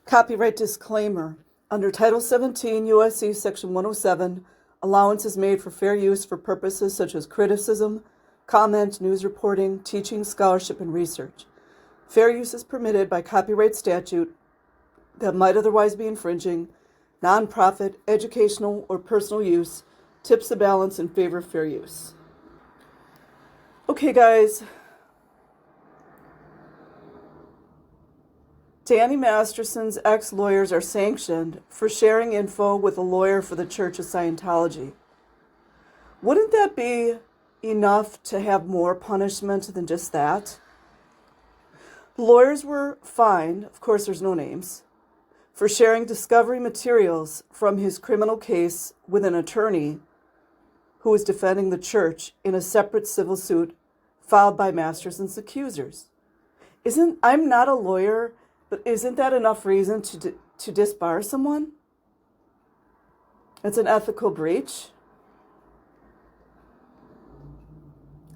Copyright disclaimer. Under Title 17 U.S.C. Section 107, allowance is made for fair use for purposes such as criticism, comment, news reporting, teaching, scholarship, and research. Fair use is permitted by copyright statute that might otherwise be infringing. Nonprofit, educational, or personal use tips the balance in favor of fair use. Okay, guys. Danny Masterson's ex-lawyers are sanctioned for sharing info with a lawyer for the Church of Scientology. Wouldn't that be enough to have more punishment than just that? The lawyers were fined, of course there's no names, for sharing discovery materials from his criminal case with an attorney who was defending the church in a separate civil suit filed by Masterson's accusers. I'm not a lawyer, but isn't that enough reason to disbar someone? It's an ethical breach.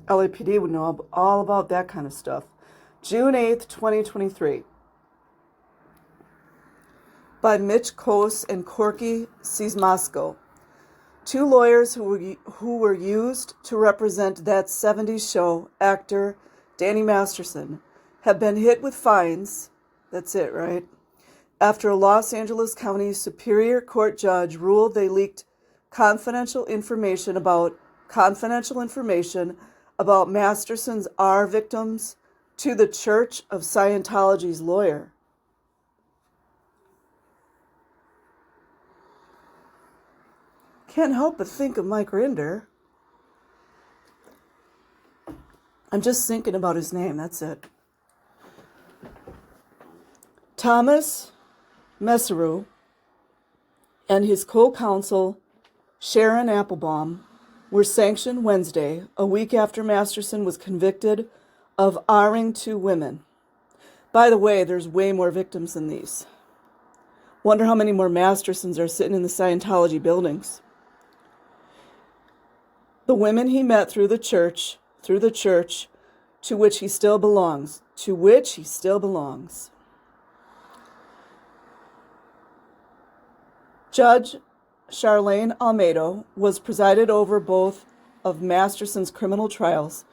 LAPD would know all about that kind of stuff. June 8th, 2023. By Mitch Kos and Corky Sismasko. Two lawyers who were used to represent that 70s show actor Danny Masterson have been hit with fines. That's it, right? After a Los Angeles County Superior Court judge ruled they leaked confidential information about Masterson's R victims to the Church of Scientology's lawyer. Can't help but think of Mike Rinder. I'm just thinking about his name, that's it. Thomas Messerow and his co-counsel Sharon Applebaum were sanctioned Wednesday, a week after Masterson was convicted of R-ing two women. By the way, there's way more victims than these. Wonder how many more Mastersons are sitting in the Scientology buildings. The women he met through the church to which he still belongs. Judge Charlene Almeida was presided over both of Masterson's criminal trials,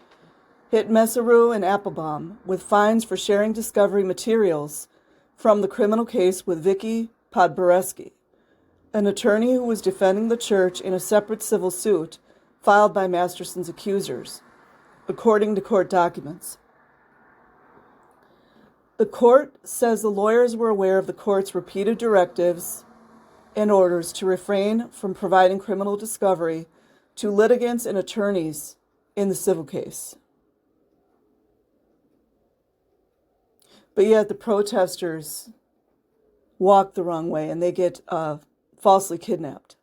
hit Messerow and Applebaum with fines for sharing discovery materials from the criminal case with Vicky Podboreski, an attorney who was defending the church in a separate civil suit filed by Masterson's accusers, according to court documents. The court says the lawyers were aware of the court's repeated directives and orders to refrain from providing criminal discovery to litigants and attorneys in the civil case. But yet the protesters walk the wrong way and they get falsely kidnapped.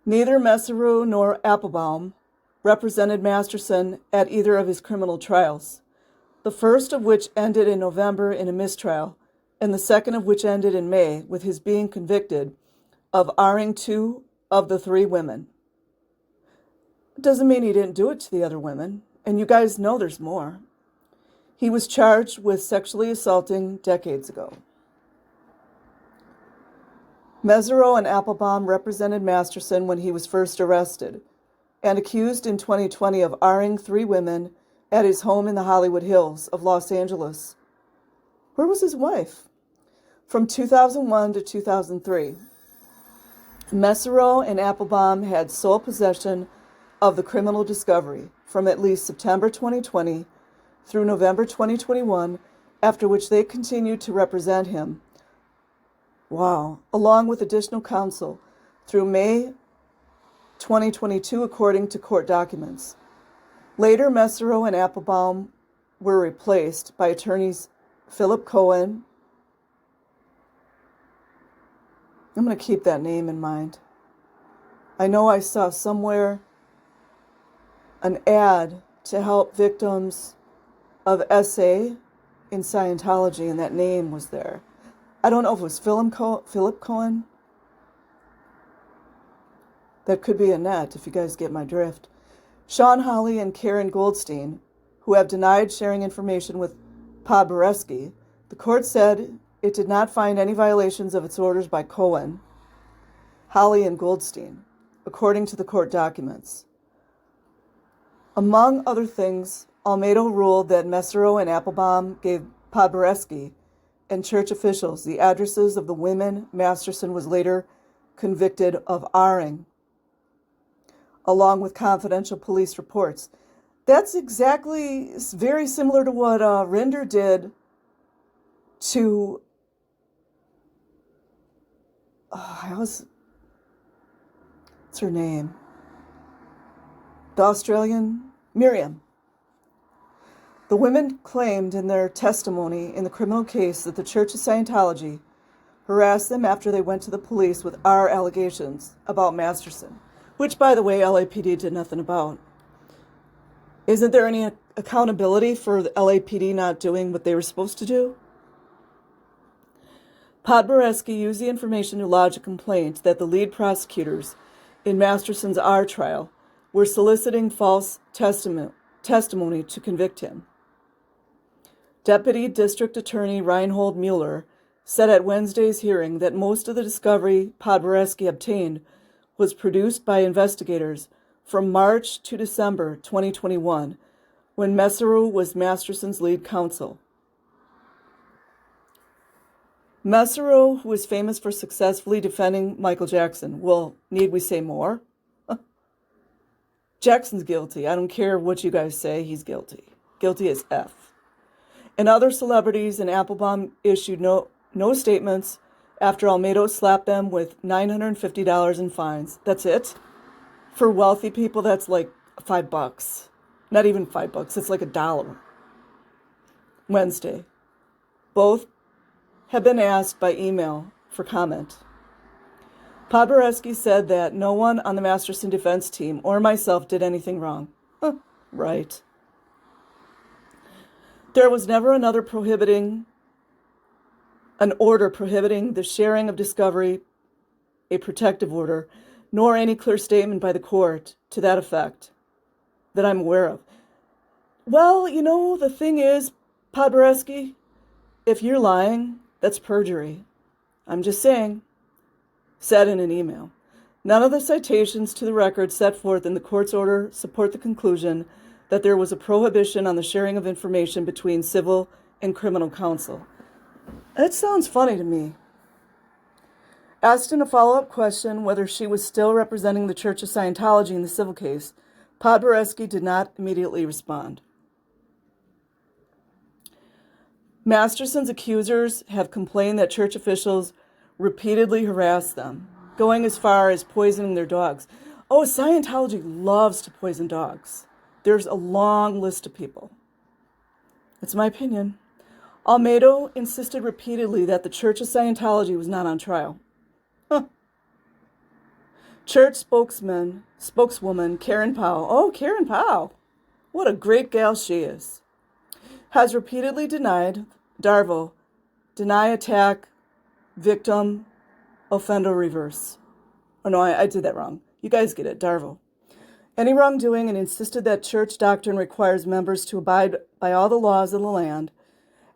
Neither Messerow nor Applebaum represented Masterson at either of his criminal trials, the first of which ended in November in a mistrial, and the second of which ended in May with his being convicted of R-ing two of the three women. It doesn't mean he didn't do it to the other women, and you guys know there's more. He was charged with sexually assaulting decades ago. Messerow and Applebaum represented Masterson when he was first arrested and accused in 2020 of R-ing three women at his home in the Hollywood Hills of Los Angeles. Where was his wife? From 2001 to 2003. Messerow and Applebaum had sole possession of the criminal discovery from at least September 2020 through November 2021, after which they continued to represent him. Wow. Along with additional counsel through May 2022, according to court documents. Later, Messerow and Applebaum were replaced by attorneys Philip Cohen. I'm going to keep that name in mind. I know I saw somewhere an ad to help victims of SA in Scientology, and that name was there. I don't know if it was Philip Cohen. That could be Annette, if you guys get my drift. Sean Hawley and Karen Goldstein, who have denied sharing information with Podboreski, the court said it did not find any violations of its orders by Cohen, Holly, and Goldstein, according to the court documents. Among other things, Almeida ruled that Mesereau and Applebaum gave Podboreski and church officials the addresses of the women Masterson was later convicted of R-ing, along with confidential police reports. That's exactly very similar to what Rinder did to, what's her name? The Australian, Miriam. The women claimed in their testimony in the criminal case that the Church of Scientology harassed them after they went to the police with R allegations about Masterson, which, by the way, LAPD did nothing about. Isn't there any accountability for the LAPD not doing what they were supposed to do? Podboreski used the information to lodge a complaint that the lead prosecutors in Masterson's R trial were soliciting false testimony to convict him. Deputy District Attorney Reinhold Mueller said at Wednesday's hearing that most of the discovery Podboreski obtained was produced by investigators from March to December 2021, when Mesereau was Masterson's lead counsel. Mesereau, who is famous for successfully defending Michael Jackson, well, need we say more? Jackson's guilty. I don't care what you guys say, he's guilty. Guilty as F. And other celebrities and Applebaum issued no statements after Almeida slapped them with $950 in fines. That's it. For wealthy people, that's like $5. Not even $5. It's like $1. Wednesday. Both have been asked by email for comment. Podboreski said that no one on the Masterson defense team or myself did anything wrong. Right. There was never an order prohibiting the sharing of discovery, a protective order, nor any clear statement by the court to that effect that I'm aware of. Well, the thing is, Podboreski, if you're lying, that's perjury. I'm just saying, said in an email. None of the citations to the record set forth in the court's order support the conclusion that there was a prohibition on the sharing of information between civil and criminal counsel. That sounds funny to me. Asked in a follow-up question whether she was still representing the Church of Scientology in the civil case, Podboreski did not immediately respond. Masterson's accusers have complained that church officials repeatedly harassed them, going as far as poisoning their dogs. Oh, Scientology loves to poison dogs. There's a long list of people. It's my opinion. Almeida insisted repeatedly that the Church of Scientology was not on trial. Church spokeswoman Karen Powell, oh, Karen Powell, what a great gal she is, has repeatedly denied deny attack, victim, offender reverse. Oh no, I did that wrong. You guys get it, Darvo. Any wrongdoing, and insisted that church doctrine requires members to abide by all the laws of the land.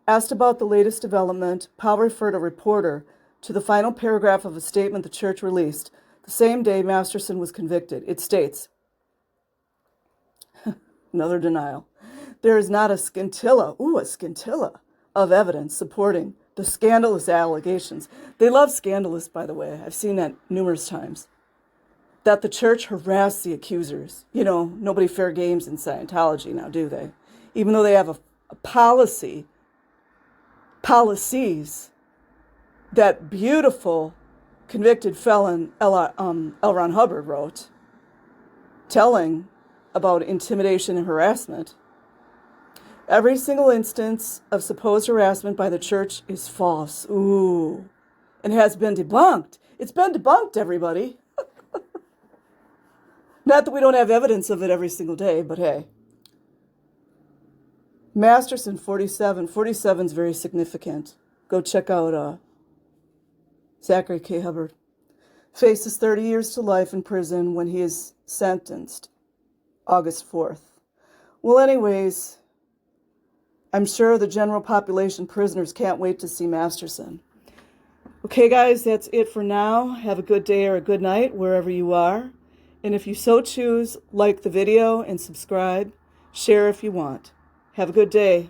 Asked about the latest development, Powell referred a reporter to the final paragraph of a statement the church released the same day Masterson was convicted. It states, another denial, there is not a scintilla of evidence supporting the scandalous allegations. They love scandalous, by the way. I've seen that numerous times. That the church harassed the accusers. Nobody fair games in Scientology now, do they? Even though they have a policies that beautiful convicted felon L. Ron Hubbard wrote, telling about intimidation and harassment. Every single instance of supposed harassment by the church is false. Ooh. And has been debunked. It's been debunked, everybody. Not that we don't have evidence of it every single day, but hey. Masterson, 47. 47 is very significant. Go check out Zachary K. Hubbard. Faces 30 years to life in prison when he is sentenced August 4th. Well, anyways, I'm sure the general population prisoners can't wait to see Masterson. Okay, guys, that's it for now. Have a good day or a good night wherever you are. And if you so choose, like the video and subscribe. Share if you want. Have a good day.